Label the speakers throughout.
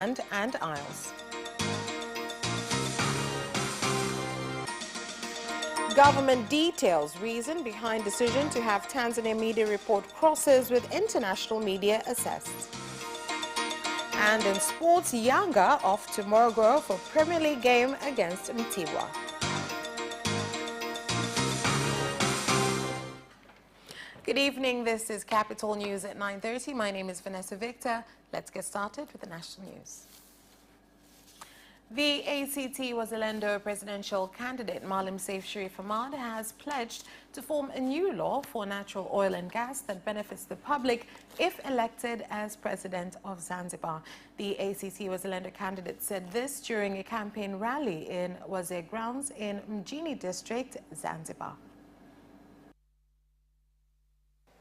Speaker 1: and Isles. Government details reason behind decision to have Tanzania media report crosses with international media assessed. And in sports, Yanga off to Morogoro for Premier League game against Mtibwa. Good evening, this is Capital News at 9:30. My name is Vanessa Victor. Let's get started with the national news. The ACT Wazalendo presidential candidate Maalim Seif Sharif Ahmad has pledged to form a new law for natural oil and gas that benefits the public if elected as president of Zanzibar. The ACT Wazalendo candidate said this during a campaign rally in Wazir Grounds in Mjini District, Zanzibar.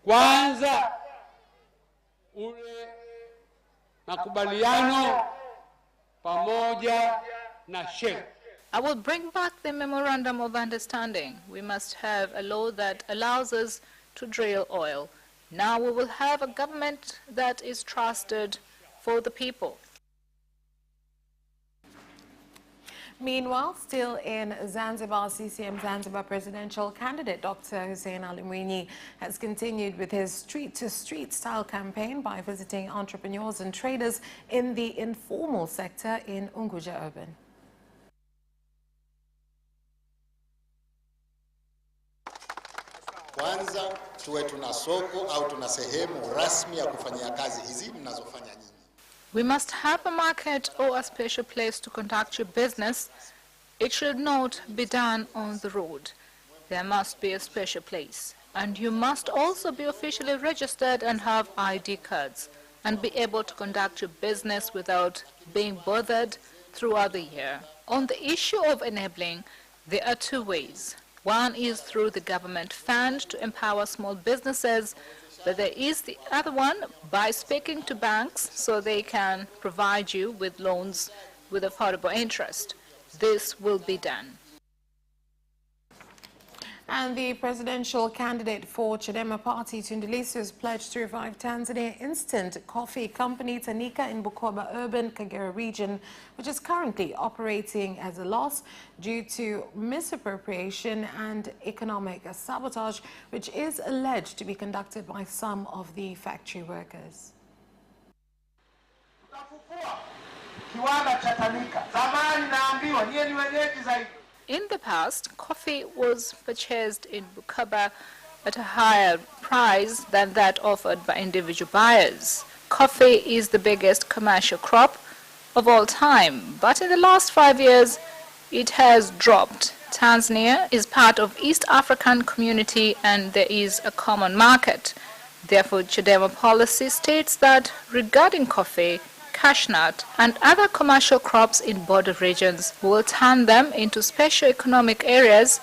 Speaker 2: Kwanza ule makubaliano pamoja na sheria.
Speaker 3: I will bring back the Memorandum of Understanding. We must have a law that allows us to drill oil. Now we will have a government that is trusted for the people.
Speaker 1: Meanwhile, still in Zanzibar, CCM Zanzibar presidential candidate Dr. Hussein Ali Mwinyi has continued with his street-to-street style campaign by visiting entrepreneurs and traders in the informal sector in Unguja Urban.
Speaker 4: Kwanza tuwe tuna soko au tuna sehemu rasmi ya kufanyia kazi hizi mnazofanya nyinyi.
Speaker 3: We must have a market or a special place to conduct your business. It should not be done on the road. There must be a special place. And you must also be officially registered and have ID cards and be able to conduct your business without being bothered throughout the year. On the issue of enabling, there are two ways. One is through the government fund to empower small businesses, but there is the other one by speaking to banks so they can provide you with loans with affordable interest. This will be done.
Speaker 1: And the presidential candidate for Chadema Party, Tundu Lissu, has pledged to revive Tanzania instant coffee company Tanika in Bukoba Urban, Kagera region, which is currently operating as a loss due to misappropriation and economic sabotage, which is alleged to be conducted by some of the factory workers.
Speaker 3: In the past, coffee was purchased in Bukoba at a higher price than that offered by individual buyers. Coffee is the biggest commercial crop of all time, but in the last 5 years, it has dropped. Tanzania is part of East African community and there is a common market. Therefore, Chadema policy states that regarding coffee, cashewnut and other commercial crops in border regions will turn them into special economic areas.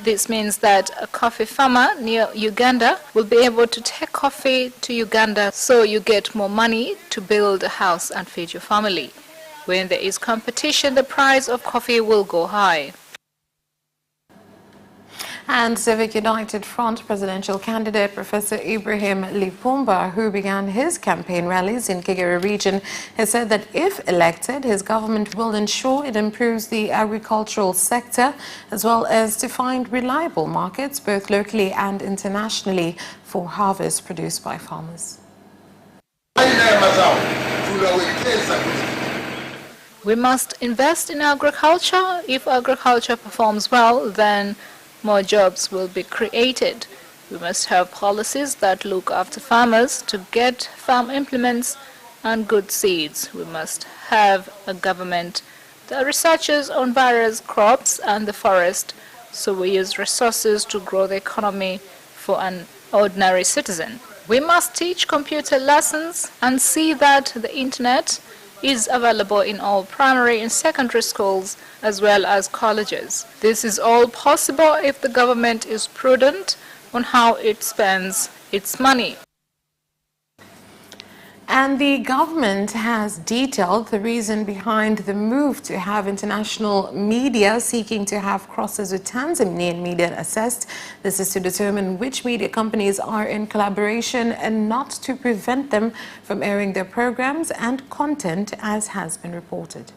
Speaker 3: This means that a coffee farmer near Uganda will be able to take coffee to Uganda so you get more money to build a house and feed your family. When there is competition, the price of coffee will go high.
Speaker 1: And Civic United Front presidential candidate Professor Ibrahim Lipumba, who began his campaign rallies in KAGERA region, has said that if elected, his government will ensure it improves the agricultural sector as well as to find reliable markets both locally and internationally for harvests produced by farmers.
Speaker 3: We must invest in agriculture. If agriculture performs well, then more jobs will be created. We must have policies that look after farmers to get farm implements and good seeds. We must have a government that researches on various crops and the forest, so we use resources to grow the economy for an ordinary citizen. We must teach computer lessons and see that the internet is available in all primary and secondary schools as well as colleges. This is all possible if the government is prudent on how it spends its money.
Speaker 1: And the government has detailed the reason behind the move to have international media seeking to have crosses with Tanzanian media assessed. This is to determine which media companies are in collaboration and not to prevent them from airing their programs and content, as has been reported.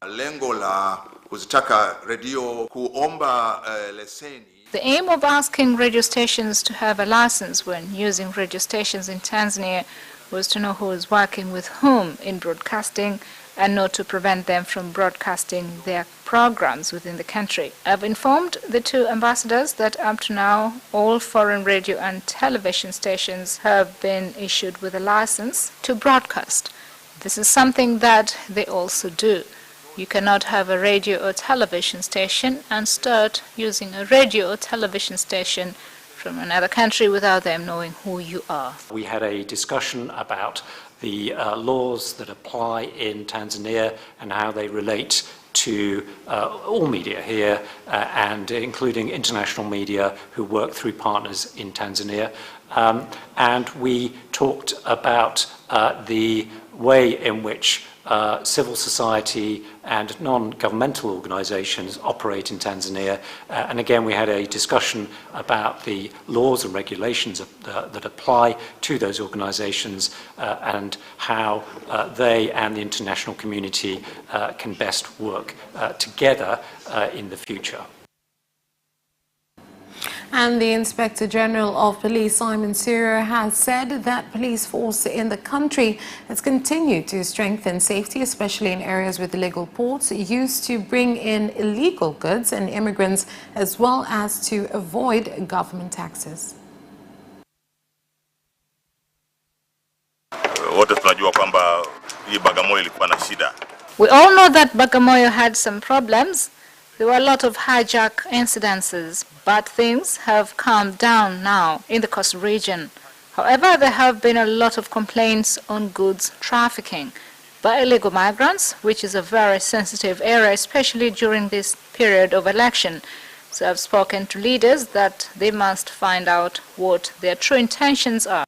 Speaker 5: Lengo la kuzitaka redio kuomba leseni.
Speaker 3: The aim of asking radio stations to have a license when using radio stations in Tanzania was to know who is working with whom in broadcasting and not to prevent them from broadcasting their programs within the country. I've informed the two ambassadors that up to now all foreign radio and television stations have been issued with a license to broadcast. This is something that they also do. You cannot have a radio or television station and start using a radio or television station from another country without them knowing who you are.
Speaker 6: We had a discussion about the laws that apply in Tanzania and how they relate to all media here, and including international media who work through partners in Tanzania. And we talked about the way in which civil society and non-governmental organizations operate in Tanzania. And again, we had a discussion about the laws and regulations that apply to those organizations and how they and the international community can best work together in the future.
Speaker 1: And the Inspector General of Police, Simon Siro, has said that police force in the country has continued to strengthen safety, especially in areas with illegal ports used to bring in illegal goods and immigrants, as well as to avoid government taxes.
Speaker 3: We all know that Bagamoyo had some problems. There were a lot of hijack incidences, but things have calmed down now in the coastal region. However, there have been a lot of complaints on goods trafficking by illegal migrants, which is a very sensitive area, especially during this period of election. So I've spoken to leaders that they must find out what their true intentions are.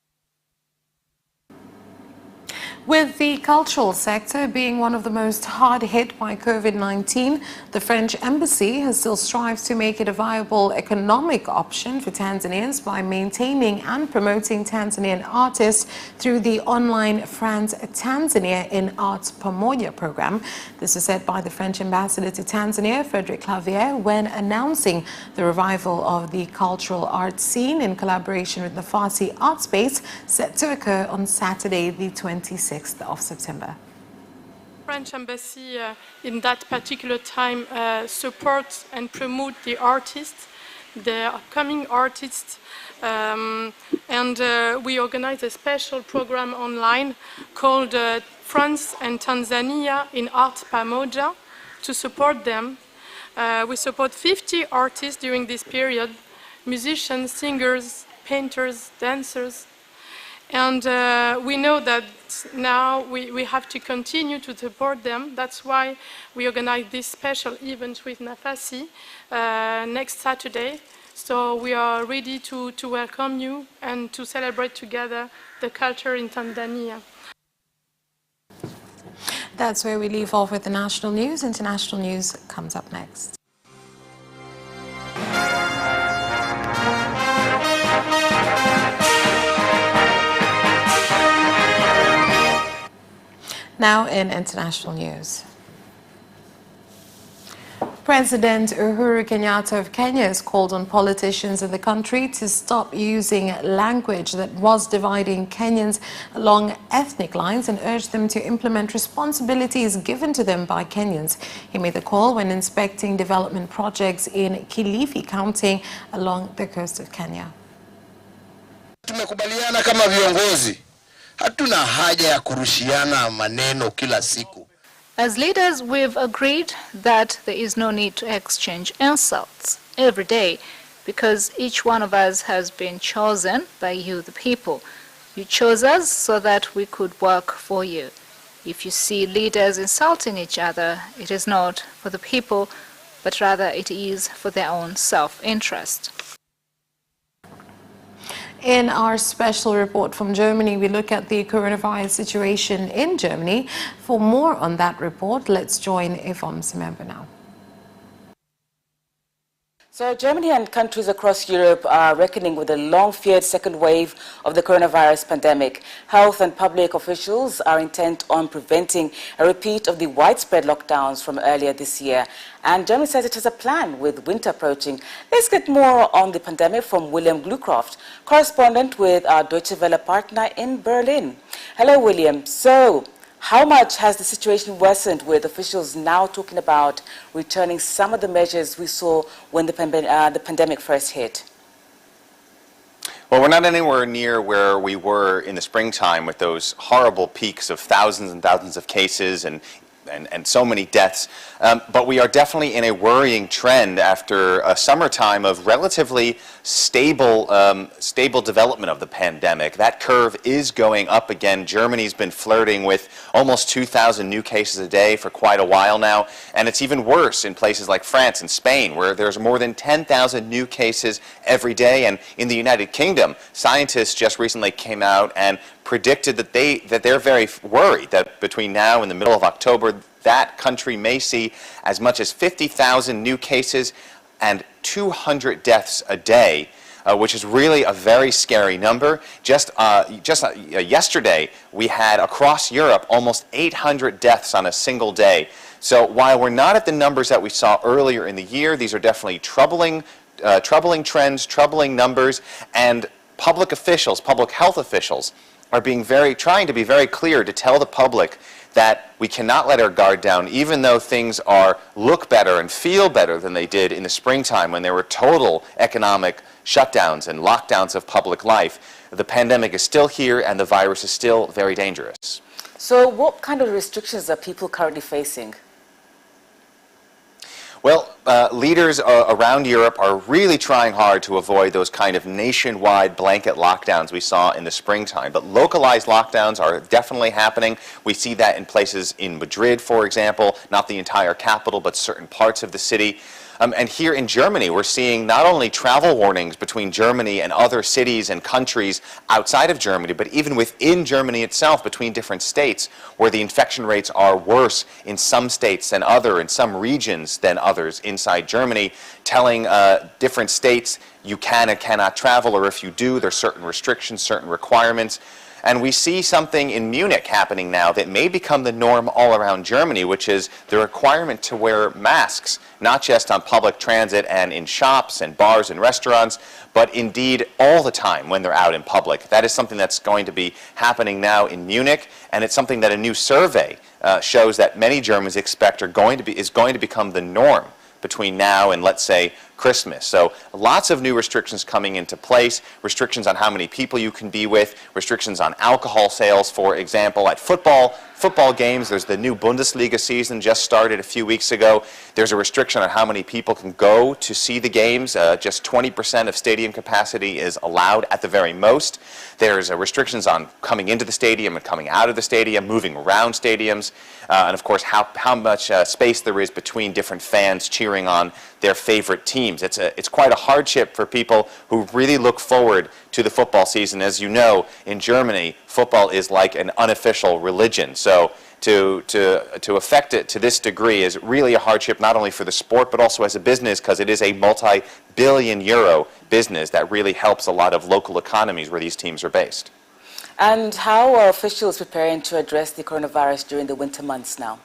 Speaker 1: With the cultural sector being one of the most hard hit by COVID-19, the French embassy has still strived to make it a viable economic option for Tanzanians by maintaining and promoting Tanzanian artists through the online France Tanzania in Arts Pamoja program. This is said by the French ambassador to Tanzania, Frederic Clavier, when announcing the revival of the cultural arts scene in collaboration with the Farsi Art Space, set to occur on Saturday, the 26th of September.
Speaker 7: French embassy in that particular time supports and promote the artists, the upcoming artists, and we organize a special program online called France and Tanzania in Art Pamoja to support them. We support 50 artists during this period, musicians, singers, painters, dancers. And we know that now we have to continue to support them. That's why we organize this special event with NAFASI next Saturday. So we are ready to welcome you and to celebrate together the culture in Tanzania.
Speaker 1: That's where we leave off with the national news. International news comes up next. Now in international news. President Uhuru Kenyatta of Kenya has called on politicians in the country to stop using language that was dividing Kenyans along ethnic lines and urged them to implement responsibilities given to them by Kenyans. He made the call when inspecting development projects in Kilifi County along the coast of Kenya.
Speaker 8: Tumekubaliana kama viongozi. Hatuna haja ya kurushiana maneno kila siku.
Speaker 3: As leaders, we've agreed that there is no need to exchange insults every day because each one of us has been chosen by you, the people. You chose us so that we could work for you. If you see leaders insulting each other, it is not for the people, but rather it is for their own self-interest.
Speaker 1: In our special report from Germany, we look at the coronavirus situation in Germany. For more on that report, let's join Yvonne Semembe now.
Speaker 9: So Germany and countries across Europe are reckoning with the long-feared second wave of the coronavirus pandemic. Health and public officials are intent on preventing a repeat of the widespread lockdowns from earlier this year. And Germany says it has a plan with winter approaching. Let's get more on the pandemic from William Glucroft, correspondent with our Deutsche Welle partner in Berlin. Hello, William. So, how much has the situation worsened, with officials now talking about returning some of the measures we saw when the pandemic first hit?
Speaker 10: Well, we're not anywhere near where we were in the springtime with those horrible peaks of thousands and thousands of cases and so many deaths, but we are definitely in a worrying trend after a summertime of relatively stable development of the pandemic. That curve is going up again. Germany's been flirting with almost 2,000 new cases a day for quite a while now, and it's even worse in places like France and Spain, where there's more than 10,000 new cases every day. And in the United Kingdom, scientists just recently came out and predicted that they're very worried that between now and the middle of October, that country may see as much as 50,000 new cases and 200 deaths a day, which is really a very scary number. Just yesterday, we had across Europe almost 800 deaths on a single day. So while we're not at the numbers that we saw earlier in the year, these are definitely troubling trends, troubling numbers, and public officials, public health officials, are trying to be very clear to tell the public that we cannot let our guard down, even though things look better and feel better than they did in the springtime when there were total economic shutdowns and lockdowns of public life. The pandemic is still here and the virus is still very dangerous.
Speaker 9: So what kind of restrictions are people currently facing?
Speaker 10: Well, leaders around Europe are really trying hard to avoid those kind of nationwide blanket lockdowns we saw in the springtime. But localized lockdowns are definitely happening. We see that in places in Madrid, for example, not the entire capital, but certain parts of the city. And here in Germany, we're seeing not only travel warnings between Germany and other cities and countries outside of Germany, but even within Germany itself, between different states, where the infection rates are worse in some states than in some regions than others inside Germany, telling different states you can and cannot travel, or if you do, there's certain restrictions, certain requirements. And we see something in Munich happening now that may become the norm all around Germany, which is the requirement to wear masks, not just on public transit and in shops and bars and restaurants, but indeed all the time when they're out in public. That is something that's going to be happening now in Munich, and it's something that a new survey shows that many Germans expect is going to become the norm between now and, let's say, Christmas. So lots of new restrictions coming into place, restrictions on how many people you can be with, restrictions on alcohol sales, for example. At football games, there's the new Bundesliga season just started a few weeks ago. There's a restriction on how many people can go to see the games. Just 20% of stadium capacity is allowed at the very most. There's restrictions on coming into the stadium and coming out of the stadium, moving around stadiums, and of course how much space there is between different fans cheering on their favorite teams. It's quite a hardship for people who really look forward to the football season. As you know, in Germany, football is like an unofficial religion. So to affect it to this degree is really a hardship, not only for the sport, but also as a business, because it is a multi-billion euro business that really helps a lot of local economies where these teams are based.
Speaker 9: And how are officials preparing to address the coronavirus during the winter months now?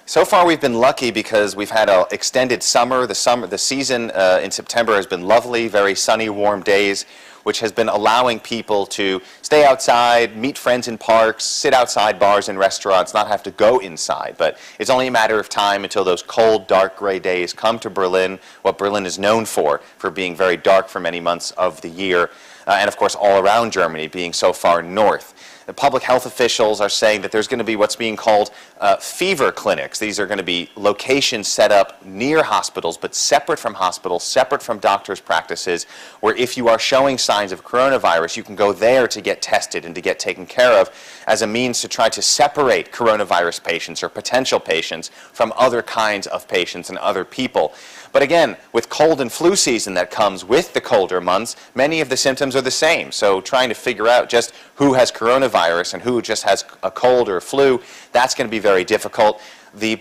Speaker 10: So far, we've been lucky because we've had an extended summer. The season in September has been lovely, very sunny, warm days, which has been allowing people to stay outside, meet friends in parks, sit outside bars and restaurants, not have to go inside. But it's only a matter of time until those cold, dark, gray days come to Berlin, what Berlin is known for being very dark for many months of the year, and of course all around Germany, being so far north. The public health officials are saying that there's going to be what's being called fever clinics. These are going to be locations set up near hospitals, but separate from hospitals, separate from doctors' practices, where if you are showing signs of coronavirus, you can go there to get tested and to get taken care of as a means to try to separate coronavirus patients or potential patients from other kinds of patients and other people. But again, with cold and flu season that comes with the colder months, many of the symptoms are the same. So trying to figure out just who has coronavirus and who just has a cold or flu, that's going to be very difficult. The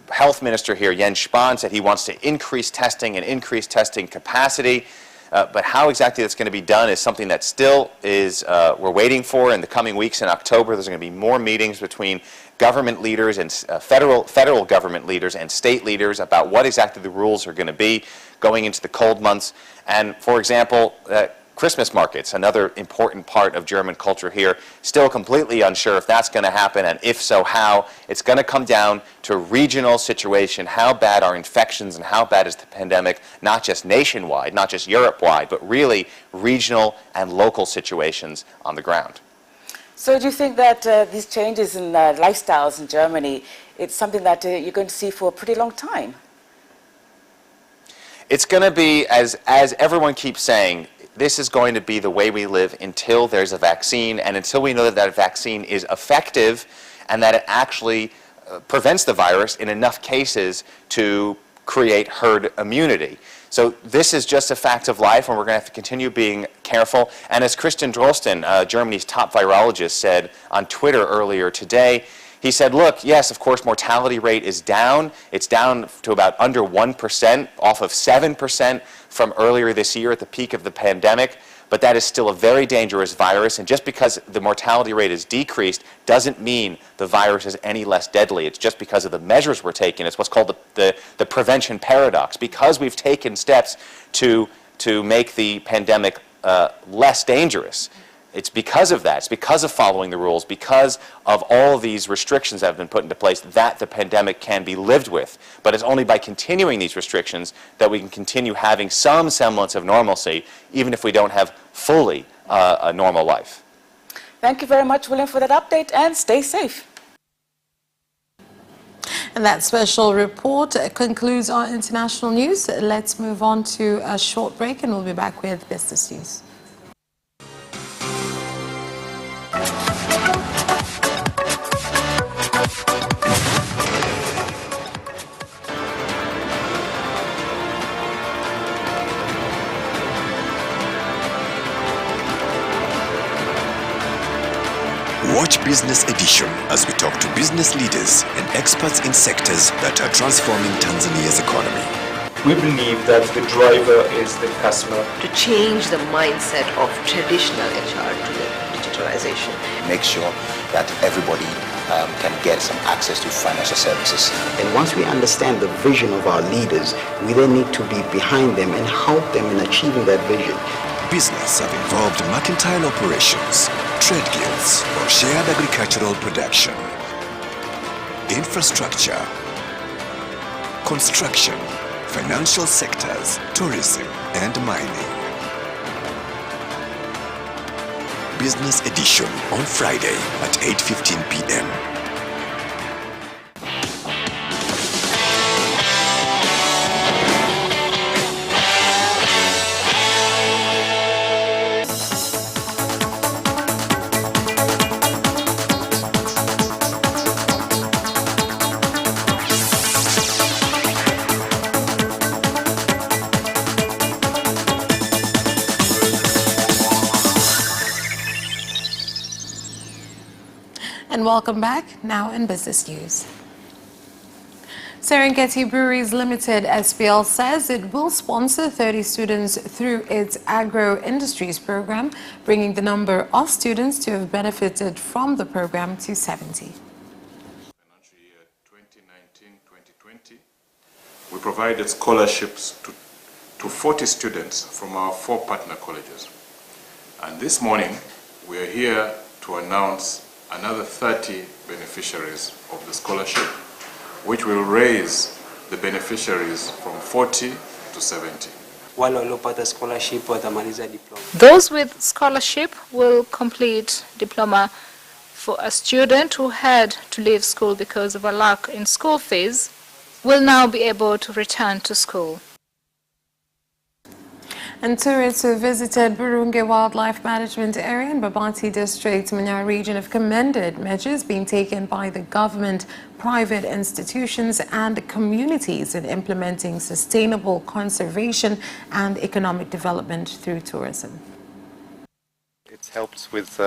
Speaker 10: health minister here, Jens Spahn, said he wants to increase testing and increase testing capacity. But how exactly that's going to be done is something that still is, we're waiting for. In the coming weeks in October, there's going to be more meetings between government leaders and federal government leaders and state leaders about what exactly the rules are going to be going into the cold months. And for example, Christmas markets, another important part of German culture here, still completely unsure if that's going to happen, and if so, how. It's going to come down to regional situation, how bad are infections and how bad is the pandemic, not just nationwide, not just Europe-wide, but really regional and local situations on the ground.
Speaker 9: So do you think that these changes in lifestyles in Germany, it's something that you're going to see for a pretty long time?
Speaker 10: It's going to be, as everyone keeps saying, this is going to be the way we live until there's a vaccine and until we know that that vaccine is effective and that it actually prevents the virus in enough cases to create herd immunity. So this is just a fact of life, and we're going to have to continue being careful. And as Christian Drosten, Germany's top virologist, said on Twitter earlier today, he said, look, yes, of course, mortality rate is down. It's down to about under 1%, off of 7% from earlier this year at the peak of the pandemic. But that is still a very dangerous virus. And just because the mortality rate is decreased doesn't mean the virus is any less deadly. It's just because of the measures we're taking. It's what's called the prevention paradox. Because we've taken steps to make the pandemic less dangerous, it's because of that. It's because of following the rules, because of all these restrictions that have been put into place that the pandemic can be lived with. But it's only by continuing these restrictions that we can continue having some semblance of normalcy, even if we don't have fully a normal life.
Speaker 9: Thank you very much, William, for that update, and stay safe.
Speaker 1: And that special report concludes our international news. Let's move on to a short break, and we'll be back with business news.
Speaker 11: Watch Business Edition as we talk to business leaders and experts in sectors that are transforming Tanzania's economy.
Speaker 12: We believe that the driver is the customer.
Speaker 13: To change the mindset of traditional HR to the digitalization.
Speaker 14: Make sure that everybody can get some access to financial services.
Speaker 15: And once we understand the vision of our leaders, we then need to be behind them and help them in achieving that vision.
Speaker 11: Business have involved mercantile operations, trade guilds, or shared agricultural production, infrastructure, construction, financial sectors, tourism, and mining. Business Edition on Friday at 8:15 p.m.
Speaker 1: And welcome back. Now in business news. Serengeti Breweries Limited, SPL, says it will sponsor 30 students through its agro-industries program, bringing the number of students to have benefited from the program to 70.
Speaker 16: Financial year 2019-2020, we provided scholarships to 40 students from our 4 partner colleges. And this morning, we are here to announce another 30 beneficiaries of the scholarship, which will raise the beneficiaries from 40 to 70.
Speaker 3: Those with scholarship will complete diploma. For a student who had to leave school because of a lack in school fees, will now be able to return to school.
Speaker 1: And tourists who visited Burunge Wildlife Management Area in Babati District, MANYARA region have commended measures being taken by the government, private institutions and communities in implementing sustainable conservation and economic development through tourism.
Speaker 17: It helps with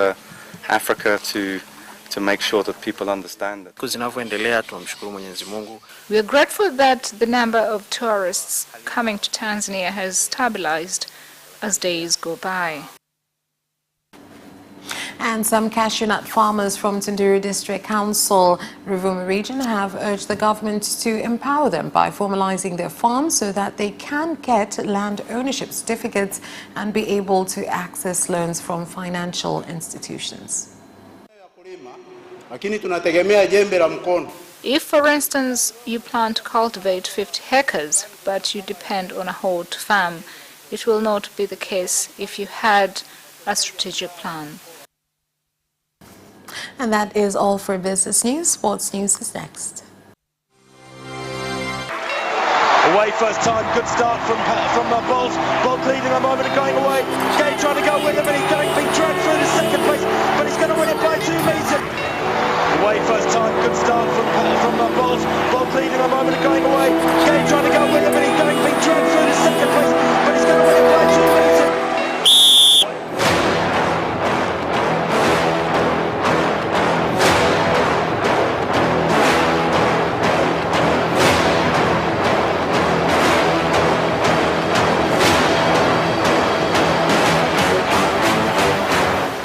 Speaker 17: Africa to make sure that people understand that.
Speaker 3: We are grateful that the number of tourists coming to Tanzania has stabilized as days go by.
Speaker 1: And some cashew nut farmers from Tunduru District Council, RUVUMA region, have urged the government to empower them by formalizing their farms so that they can get land ownership certificates and be able to access loans from financial institutions.
Speaker 3: If, for instance, you plan to cultivate 50 hectares, but you depend on a hoe to farm, it will not be the case if you had a strategic plan.
Speaker 1: And that is all for business news. Sports news is next.
Speaker 18: Away first time, good start from Bolt. Bolt leading a moment and going away. Gay trying to go with him, and he's being dragged through to second place, but he's going to win it by 2 meters. Away first time, good start from Bolt. Bolt leading a moment and going away. Gay trying to go with him, and he's being dragged through to second place, but he's going to win it by 2 meters.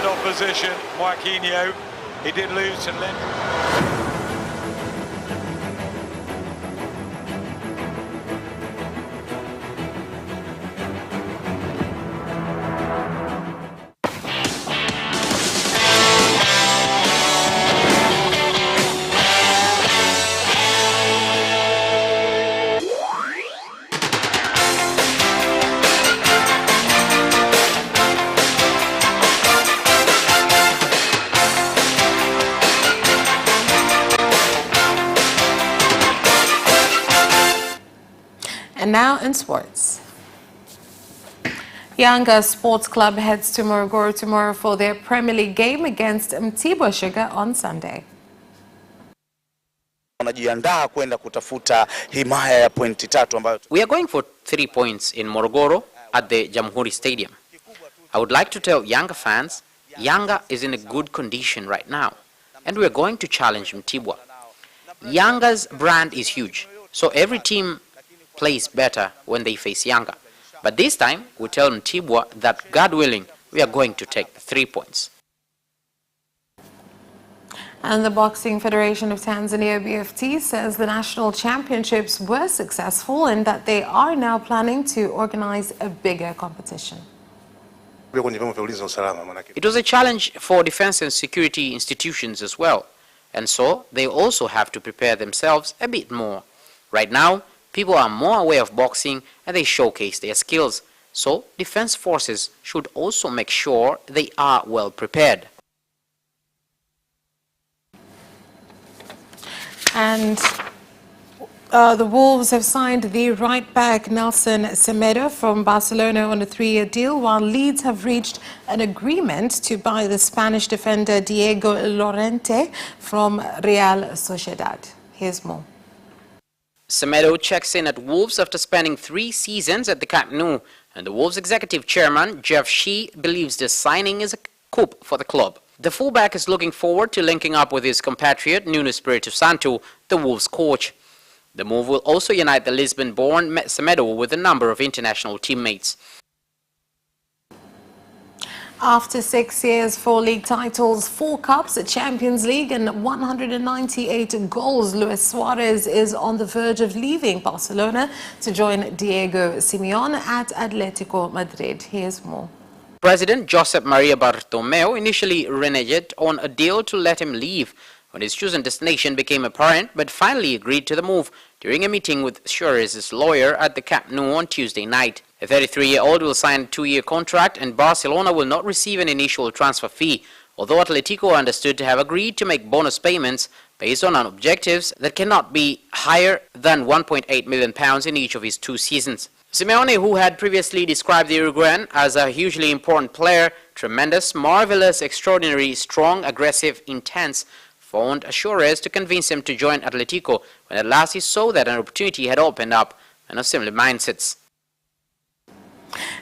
Speaker 18: Opposition, Joaquinho, he did lose and then.
Speaker 1: And now in sports. Yanga Sports Club heads to Morogoro tomorrow for their Premier League game against Mtibwa Sugar on Sunday.
Speaker 19: We are going for 3 points in Morogoro at the Jamhuri Stadium. I would like to tell Yanga fans, Yanga is in a good condition right now, and we are going to challenge Mtibwa. Yanga's brand is huge, so every team plays better when they face Yanga. But this time, we tell Mtibwa that, God willing, we are going to take the 3 points.
Speaker 1: And the Boxing Federation of Tanzania, BFT, says the national championships were successful and that they are now planning to organize a bigger competition.
Speaker 19: It was a challenge for defense and security institutions as well, and so they also have to prepare themselves a bit more. Right now, people are more aware of boxing and they showcase their skills, so defense forces should also make sure they are well prepared.
Speaker 1: And the Wolves have signed the right-back Nelson Semedo from Barcelona on a 3-year deal, while Leeds have reached an agreement to buy the Spanish defender Diego Llorente from Real Sociedad. Here's more.
Speaker 19: Semedo checks in at Wolves after spending 3 seasons at the Camp Nou, and the Wolves executive chairman, Jeff Shee, believes the signing is a coup for the club. The fullback is looking forward to linking up with his compatriot Nuno Espirito Santo, the Wolves coach. The move will also unite the Lisbon-born Semedo with a number of international teammates.
Speaker 1: After 6 years, 4 league titles, 4 cups, a Champions League and 198 goals, Luis Suarez is on the verge of leaving Barcelona to join Diego Simeone at Atletico Madrid. Here's more.
Speaker 19: President Josep Maria Bartomeu initially reneged on a deal to let him leave when his chosen destination became apparent, but finally agreed to the move during a meeting with Suarez's lawyer at the Camp Nou on Tuesday night. A 33-year-old will sign a 2-year contract and Barcelona will not receive an initial transfer fee, although Atletico are understood to have agreed to make bonus payments based on objectives that cannot be higher than £1.8 million in each of his 2 seasons. Simeone, who had previously described the Uruguayan as a hugely important player, tremendous, marvelous, extraordinary, strong, aggressive, intense, found assurance to convince him to join Atletico when at last he saw that an opportunity had opened up and of similar mindsets.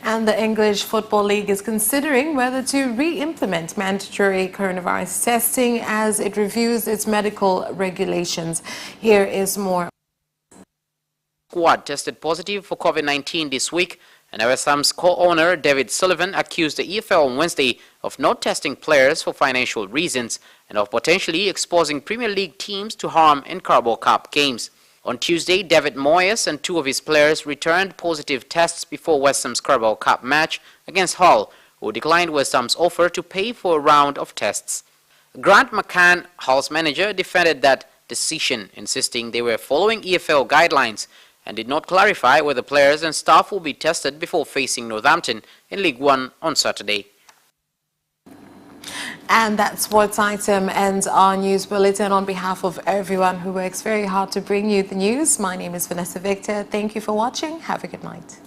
Speaker 1: And the English Football League is considering whether to re-implement mandatory coronavirus testing as it reviews its medical regulations. Here is more.
Speaker 19: Squad tested positive for COVID-19 this week, and West Ham's co-owner David Sullivan accused the EFL on Wednesday of not testing players for financial reasons and of potentially exposing Premier League teams to harm in Carabao Cup games. On Tuesday, David Moyes and 2 of his players returned positive tests before West Ham's Carabao Cup match against Hull, who declined West Ham's offer to pay for a round of tests. Grant McCann, Hull's manager, defended that decision, insisting they were following EFL guidelines and did not clarify whether players and staff will be tested before facing Northampton in League One on Saturday.
Speaker 1: And that sports item ends our news bulletin. On behalf of everyone who works very hard to bring you the news, my name is Vanessa Victor. Thank you for watching. Have a good night.